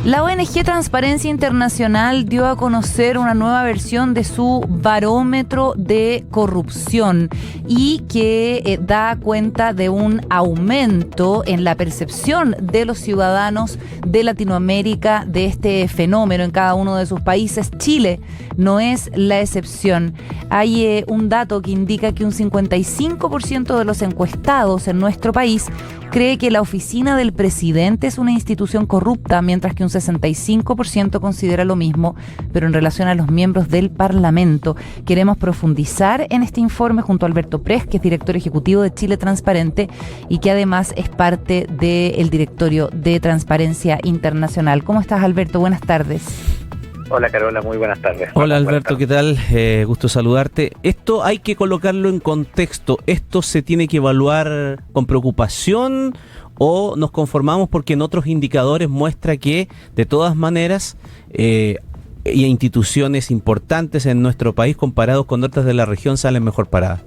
La ONG Transparencia Internacional dio a conocer una nueva versión de su barómetro de corrupción y que da cuenta de un aumento en la percepción de los ciudadanos de Latinoamérica de este fenómeno en cada uno de sus países. Chile no es la excepción. Hay un dato que indica que un 55% de los encuestados en nuestro país cree que la oficina del presidente es una institución corrupta, mientras que un 65% considera lo mismo, pero en relación a los miembros del Parlamento. Queremos profundizar en este informe junto a Alberto Prez, que es director ejecutivo de Chile Transparente y que además es parte del directorio de Transparencia Internacional. ¿Cómo estás, Alberto? Buenas tardes. Hola Carola, muy buenas tardes. Hola Alberto, ¿qué tal? Gusto saludarte. Esto hay que colocarlo en contexto. ¿Esto se tiene que evaluar con preocupación o nos conformamos porque en otros indicadores muestra que de todas maneras y instituciones importantes en nuestro país comparados con otras de la región salen mejor paradas?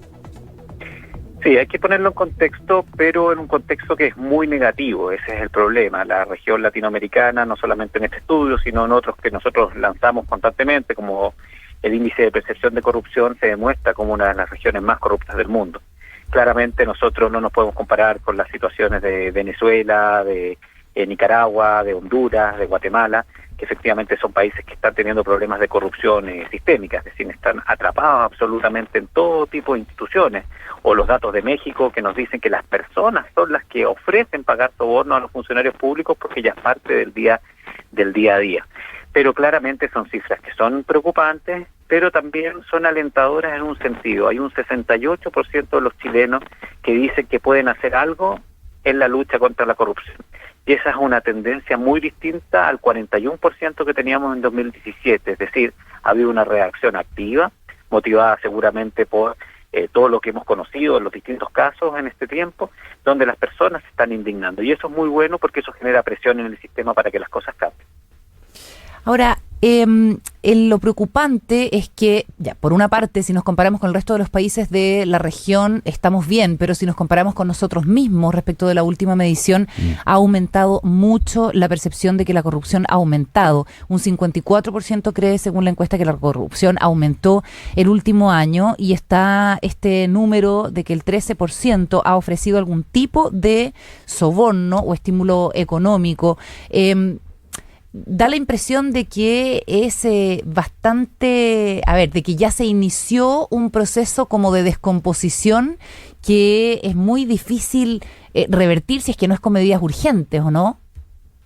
Sí, hay que ponerlo en contexto, pero en un contexto que es muy negativo. Ese es el problema. La región latinoamericana, no solamente en este estudio, sino en otros que nosotros lanzamos constantemente, como el índice de percepción de corrupción, se demuestra como una de las regiones más corruptas del mundo. Claramente nosotros no nos podemos comparar con las situaciones de Venezuela, de Nicaragua, de Honduras, de Guatemala, que efectivamente son países que están teniendo problemas de corrupción sistémica, es decir, están atrapados absolutamente en todo tipo de instituciones, o los datos de México que nos dicen que las personas son las que ofrecen pagar soborno a los funcionarios públicos porque ya es parte del día a día. Pero claramente son cifras que son preocupantes, pero también son alentadoras en un sentido. Hay un 68% de los chilenos que dicen que pueden hacer algo en la lucha contra la corrupción. Y esa es una tendencia muy distinta al 41% que teníamos en 2017, es decir, ha habido una reacción activa, motivada seguramente por todo lo que hemos conocido en los distintos casos en este tiempo, donde las personas se están indignando. Y eso es muy bueno porque eso genera presión en el sistema para que las cosas cambien. Ahora, lo preocupante es que, ya, por una parte, si nos comparamos con el resto de los países de la región, estamos bien, pero si nos comparamos con nosotros mismos respecto de la última medición, ha aumentado mucho la percepción de que la corrupción ha aumentado. Un 54% cree, según la encuesta, que la corrupción aumentó el último año, y está este número de que el 13% ha ofrecido algún tipo de soborno o estímulo económico. Da la impresión de que es de que ya se inició un proceso como de descomposición que es muy difícil revertir si es que no es con medidas urgentes, ¿o no?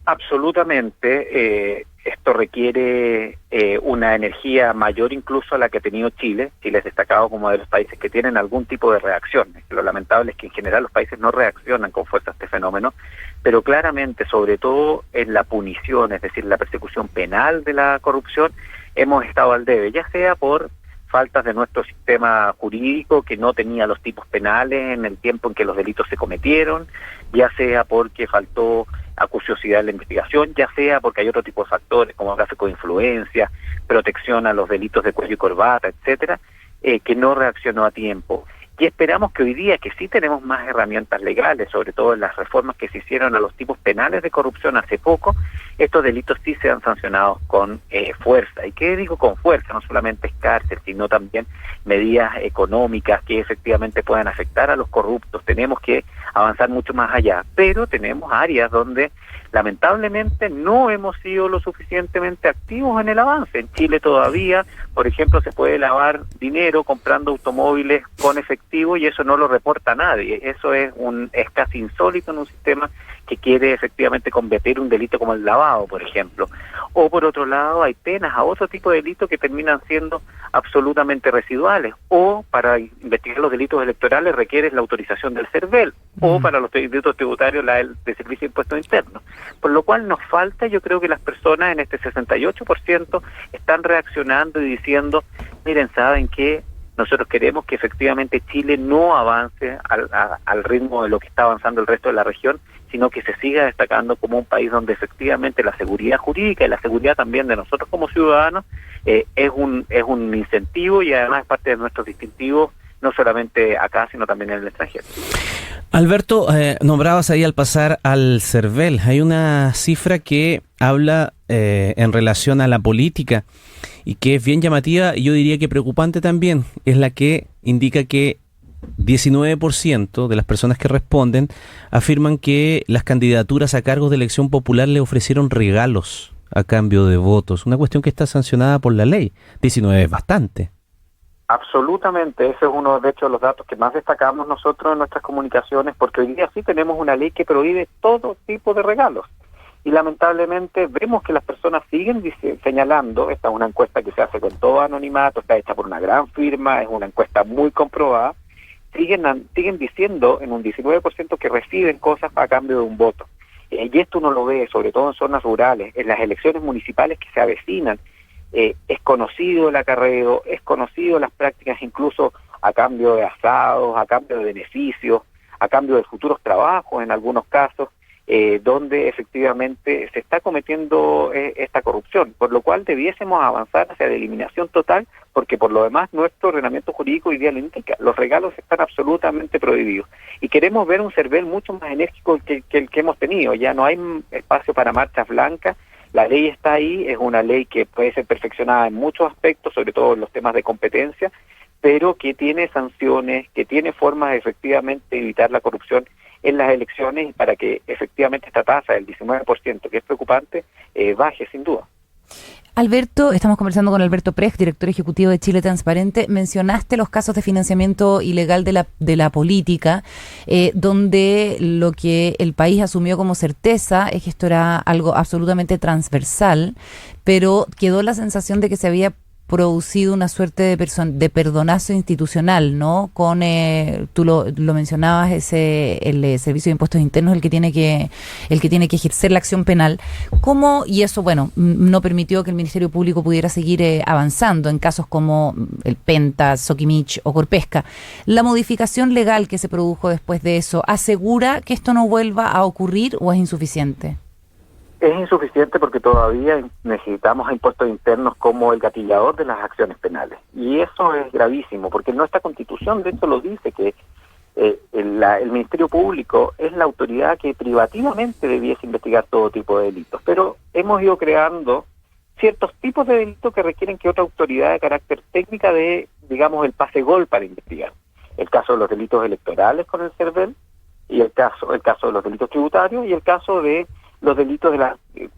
Absolutamente. Esto requiere una energía mayor incluso a la que ha tenido Chile. Chile es destacado como de los países que tienen algún tipo de reacción. Lo lamentable es que en general los países no reaccionan con fuerza a este fenómeno, pero claramente, sobre todo en la punición, es decir, la persecución penal de la corrupción, hemos estado al debe, ya sea por faltas de nuestro sistema jurídico que no tenía los tipos penales en el tiempo en que los delitos se cometieron, ya sea porque faltó acuciosidad en la investigación, ya sea porque hay otro tipo de factores como tráfico de influencia, protección a los delitos de cuello y corbata, etcétera, que no reaccionó a tiempo. Y esperamos que hoy día, que sí tenemos más herramientas legales, sobre todo en las reformas que se hicieron a los tipos penales de corrupción hace poco, estos delitos sí sean sancionados con fuerza. ¿Y qué digo con fuerza? No solamente es cárcel, sino también medidas económicas que efectivamente puedan afectar a los corruptos. Tenemos que avanzar mucho más allá, pero tenemos áreas donde lamentablemente no hemos sido lo suficientemente activos en el avance. En Chile todavía, por ejemplo, se puede lavar dinero comprando automóviles con efectivo y eso no lo reporta nadie. Eso es casi insólito en un sistema que quiere efectivamente combatir un delito como el lavado, por ejemplo. O por otro lado, hay penas a otro tipo de delitos que terminan siendo absolutamente residuales. O para investigar los delitos electorales requieres la autorización del CERVEL. O para los delitos tributarios la de Servicio de Impuestos Internos. Por lo cual nos falta, yo creo que las personas en este 68% están reaccionando y diciendo, miren, ¿saben qué? Nosotros queremos que efectivamente Chile no avance al ritmo de lo que está avanzando el resto de la región, sino que se siga destacando como un país donde efectivamente la seguridad jurídica y la seguridad también de nosotros como ciudadanos es un incentivo y además es parte de nuestros distintivos, no solamente acá, sino también en el extranjero. Alberto, nombrabas ahí al pasar al CERVEL. Hay una cifra que habla en relación a la política y que es bien llamativa y yo diría que preocupante también. Es la que indica que 19% de las personas que responden afirman que las candidaturas a cargos de elección popular le ofrecieron regalos a cambio de votos. Una cuestión que está sancionada por la ley. 19 es bastante. Absolutamente, ese es uno de hecho de los datos que más destacamos nosotros en nuestras comunicaciones, porque hoy día sí tenemos una ley que prohíbe todo tipo de regalos. Y lamentablemente vemos que las personas siguen señalando, esta es una encuesta que se hace con todo anonimato, está hecha por una gran firma, es una encuesta muy comprobada, siguen diciendo en un 19% que reciben cosas a cambio de un voto. Y esto uno lo ve, sobre todo en zonas rurales, en las elecciones municipales que se avecinan. Es conocido el acarreo, es conocido las prácticas incluso a cambio de asados, a cambio de beneficios, a cambio de futuros trabajos en algunos casos, donde efectivamente se está cometiendo esta corrupción, por lo cual debiésemos avanzar hacia la eliminación total, porque por lo demás nuestro ordenamiento jurídico hoy día lo indica, los regalos están absolutamente prohibidos, y queremos ver un CERVEL mucho más enérgico que el que hemos tenido. Ya no hay espacio para marchas blancas. La ley está ahí, es una ley que puede ser perfeccionada en muchos aspectos, sobre todo en los temas de competencia, pero que tiene sanciones, que tiene formas de efectivamente evitar la corrupción en las elecciones, y para que efectivamente esta tasa del 19%, que es preocupante, baje sin duda. Alberto, estamos conversando con Alberto Prech, director ejecutivo de Chile Transparente. Mencionaste los casos de financiamiento ilegal de la política, donde lo que el país asumió como certeza es que esto era algo absolutamente transversal, pero quedó la sensación de que se había producido una suerte de perdonazo institucional, ¿no? Con, tú lo mencionabas, el Servicio de Impuestos Internos, el que tiene que ejercer la acción penal. ¿Cómo? Y eso, bueno, no permitió que el Ministerio Público pudiera seguir avanzando en casos como el Penta, Soquimich o Corpesca. ¿La modificación legal que se produjo después de eso asegura que esto no vuelva a ocurrir o es insuficiente? Es insuficiente porque todavía necesitamos a impuestos internos como el gatillador de las acciones penales. Y eso es gravísimo, porque nuestra Constitución de hecho lo dice, que el Ministerio Público es la autoridad que privativamente debiese investigar todo tipo de delitos. Pero hemos ido creando ciertos tipos de delitos que requieren que otra autoridad de carácter técnica dé, digamos, el pase-gol para investigar. El caso de los delitos electorales con el CERVEL, y el caso de los delitos tributarios, y el caso de los delitos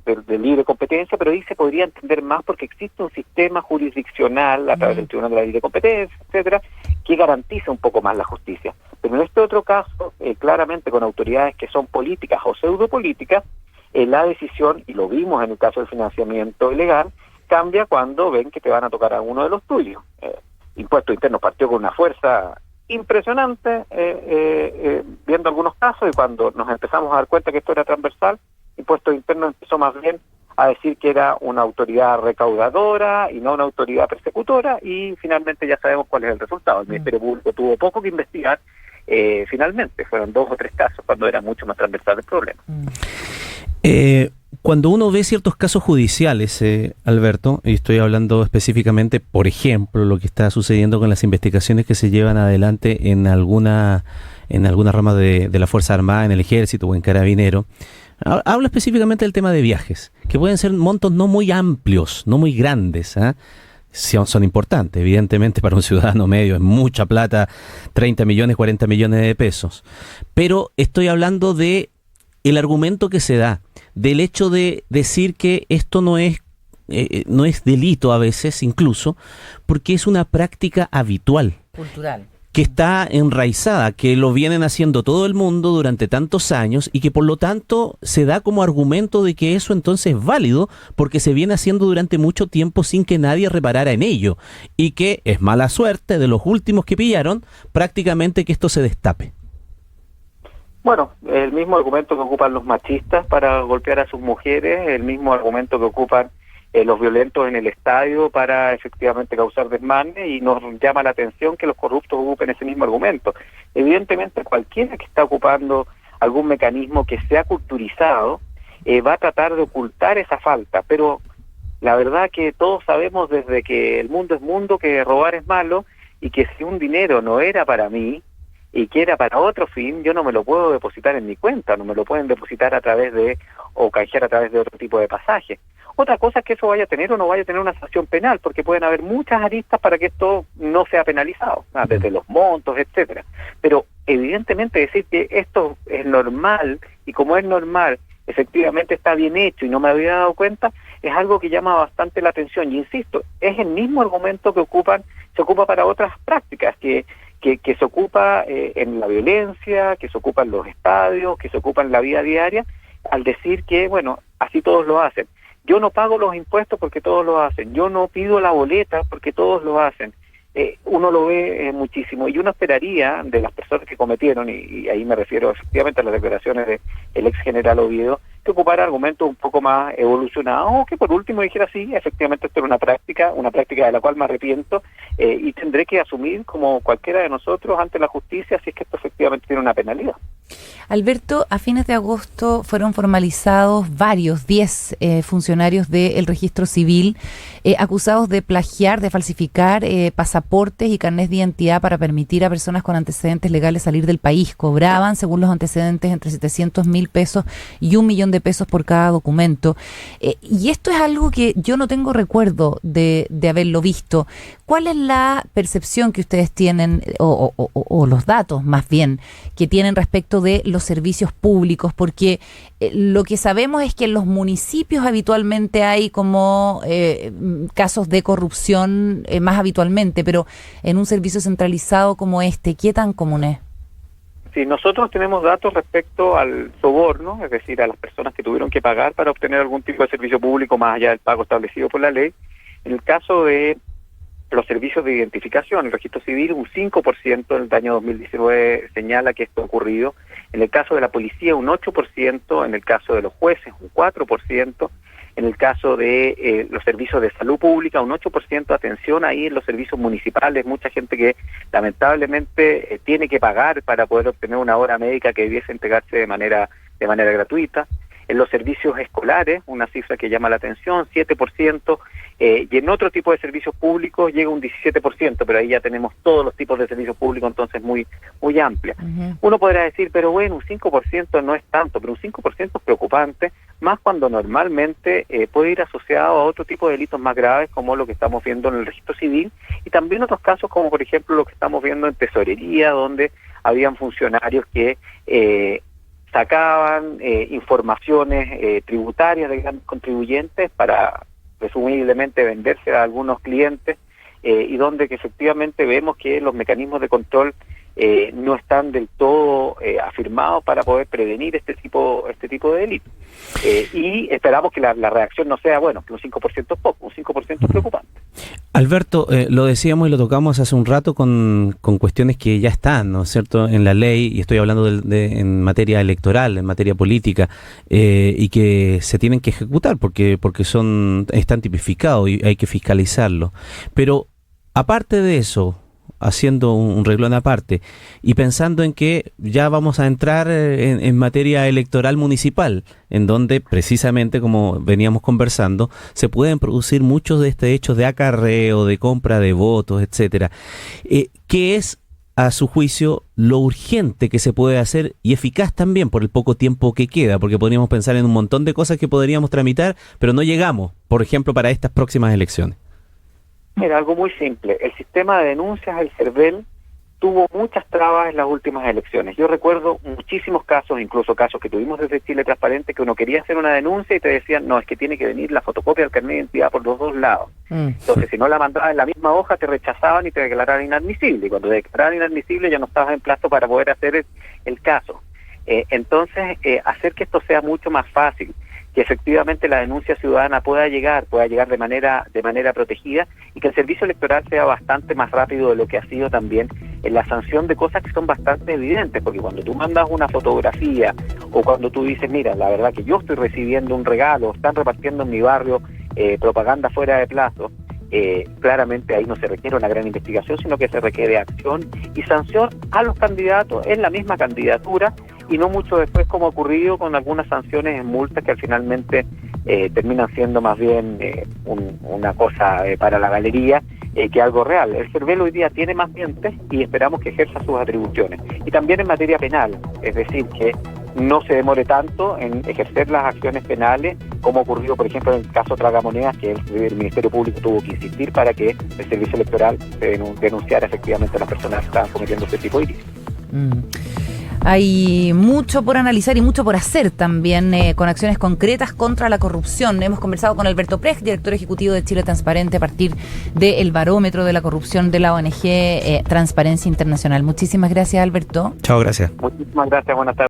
de libre competencia, pero ahí se podría entender más porque existe un sistema jurisdiccional a través del Tribunal de la Libre Competencia, etcétera, que garantiza un poco más la justicia. Pero en este otro caso, claramente con autoridades que son políticas o pseudopolíticas, la decisión, y lo vimos en el caso del financiamiento ilegal, cambia cuando ven que te van a tocar a uno de los tuyos. Impuesto Interno partió con una fuerza impresionante, viendo algunos casos, y cuando nos empezamos a dar cuenta que esto era transversal, Impuesto Interno empezó más bien a decir que era una autoridad recaudadora y no una autoridad persecutora, y finalmente ya sabemos cuál es el resultado. El Ministerio Público tuvo poco que investigar, finalmente fueron 2 o 3 casos cuando era mucho más transversal el problema. Cuando uno ve ciertos casos judiciales, Alberto, y estoy hablando específicamente, por ejemplo, lo que está sucediendo con las investigaciones que se llevan adelante en alguna rama de la Fuerza Armada, en el Ejército o en Carabinero, hablo específicamente del tema de viajes, que pueden ser montos no muy amplios, no muy grandes, son importantes, evidentemente para un ciudadano medio es mucha plata, 30 millones, 40 millones de pesos, pero estoy hablando de el argumento que se da, del hecho de decir que esto no es delito a veces incluso, porque es una práctica habitual. Cultural. Que está enraizada, que lo vienen haciendo todo el mundo durante tantos años y que por lo tanto se da como argumento de que eso entonces es válido porque se viene haciendo durante mucho tiempo sin que nadie reparara en ello y que es mala suerte de los últimos que pillaron prácticamente que esto se destape. Bueno, el mismo argumento que ocupan los machistas para golpear a sus mujeres, el mismo argumento que ocupan los violentos en el estadio para efectivamente causar desmanes, y nos llama la atención que los corruptos ocupen ese mismo argumento. Evidentemente cualquiera que está ocupando algún mecanismo que sea culturizado va a tratar de ocultar esa falta, pero la verdad que todos sabemos desde que el mundo es mundo que robar es malo, y que si un dinero no era para mí, y que era para otro fin, yo no me lo puedo depositar en mi cuenta, no me lo pueden depositar a través de, o canjear a través de otro tipo de pasaje. Otra cosa es que eso vaya a tener o no vaya a tener una sanción penal, porque pueden haber muchas aristas para que esto no sea penalizado, desde los montos, etcétera. Pero evidentemente decir que esto es normal, y como es normal, efectivamente está bien hecho y no me había dado cuenta, es algo que llama bastante la atención. Y insisto, es el mismo argumento que se ocupa para otras prácticas, que se ocupa en la violencia, que se ocupa en los estadios, que se ocupa en la vida diaria, al decir que, bueno, así todos lo hacen. Yo no pago los impuestos porque todos lo hacen, yo no pido la boleta porque todos lo hacen. Uno lo ve muchísimo, y uno esperaría de las personas que cometieron, y ahí me refiero efectivamente a las declaraciones del ex general Oviedo, que ocupara argumentos un poco más evolucionados, o que por último dijera sí, efectivamente esto era una práctica de la cual me arrepiento, y tendré que asumir como cualquiera de nosotros ante la justicia si es que esto efectivamente tiene una penalidad. Alberto, a fines de agosto fueron formalizados 10 funcionarios del registro civil acusados de plagiar, de falsificar pasaportes y carnés de identidad para permitir a personas con antecedentes legales salir del país. Cobraban, según los antecedentes, entre 700.000 pesos y 1 millón de pesos por cada documento. Y esto es algo que yo no tengo recuerdo de haberlo visto. ¿Cuál es la percepción que ustedes tienen, o los datos más bien, que tienen respecto de los servicios públicos? Porque lo que sabemos es que en los municipios habitualmente hay como casos de corrupción más habitualmente, pero en un servicio centralizado como este, ¿qué tan común es? Sí, nosotros tenemos datos respecto al soborno, es decir, a las personas que tuvieron que pagar para obtener algún tipo de servicio público más allá del pago establecido por la ley. En el caso de los servicios de identificación, el registro civil, un 5% en el año 2019 señala que esto ha ocurrido. En el caso de la policía, un 8%, en el caso de los jueces, un 4%, en el caso de los servicios de salud pública, un 8%, atención ahí en los servicios municipales, mucha gente que lamentablemente tiene que pagar para poder obtener una hora médica que debiese entregarse de manera gratuita. En los servicios escolares, una cifra que llama la atención, 7%, y en otro tipo de servicios públicos llega un 17%, pero ahí ya tenemos todos los tipos de servicios públicos, entonces muy amplia. Uh-huh. Uno podrá decir, pero bueno, un 5% no es tanto, pero un 5% es preocupante, más cuando normalmente puede ir asociado a otro tipo de delitos más graves, como lo que estamos viendo en el registro civil, y también otros casos como por ejemplo lo que estamos viendo en tesorería, donde habían funcionarios que sacaban informaciones tributarias de grandes contribuyentes para presumiblemente venderse a algunos clientes, y donde que efectivamente vemos que los mecanismos de control no están del todo afirmados para poder prevenir este tipo de delitos. Y esperamos que la reacción no sea, bueno, que un 5% es poco, un 5% es preocupante. Alberto, lo decíamos y lo tocamos hace un rato con cuestiones que ya están, ¿no es cierto?, en la ley, y estoy hablando en materia electoral, en materia política, y que se tienen que ejecutar porque están tipificados y hay que fiscalizarlo. Pero aparte de eso, haciendo un renglón aparte y pensando en que ya vamos a entrar en materia electoral municipal, en donde precisamente, como veníamos conversando, se pueden producir muchos de estos hechos de acarreo, de compra de votos, etcétera. ¿Qué es, a su juicio, lo urgente que se puede hacer y eficaz también por el poco tiempo que queda? Porque podríamos pensar en un montón de cosas que podríamos tramitar, pero no llegamos, por ejemplo, para estas próximas elecciones. Mira, algo muy simple. El sistema de denuncias, el CERVEL, tuvo muchas trabas en las últimas elecciones. Yo recuerdo muchísimos casos, incluso casos que tuvimos desde Chile Transparente, que uno quería hacer una denuncia y te decían, no, es que tiene que venir la fotocopia del carnet de identidad por los dos lados. Entonces, si no la mandabas en la misma hoja, te rechazaban y te declaraban inadmisible. Y cuando te declaraban inadmisible, ya no estabas en plazo para poder hacer el caso. Entonces, hacer que esto sea mucho más fácil, que efectivamente la denuncia ciudadana pueda llegar de manera protegida, y que el servicio electoral sea bastante más rápido de lo que ha sido también en la sanción de cosas que son bastante evidentes, porque cuando tú mandas una fotografía o cuando tú dices, mira, la verdad que yo estoy recibiendo un regalo, están repartiendo en mi barrio propaganda fuera de plazo, claramente ahí no se requiere una gran investigación, sino que se requiere acción y sanción a los candidatos en la misma candidatura, y no mucho después, como ha ocurrido con algunas sanciones en multas que finalmente terminan siendo más bien una cosa para la galería, que algo real. El CERVEL hoy día tiene más dientes y esperamos que ejerza sus atribuciones. Y también en materia penal, es decir, que no se demore tanto en ejercer las acciones penales, como ocurrió, por ejemplo, en el caso Tragamonedas, que el Ministerio Público tuvo que insistir para que el Servicio Electoral denunciara efectivamente a las personas que estaban cometiendo este tipo de delitos. Hay mucho por analizar y mucho por hacer también con acciones concretas contra la corrupción. Hemos conversado con Alberto Prech, director ejecutivo de Chile Transparente, a partir del barómetro de la corrupción de la ONG Transparencia Internacional. Muchísimas gracias, Alberto. Chao, gracias. Muchísimas gracias, buenas tardes.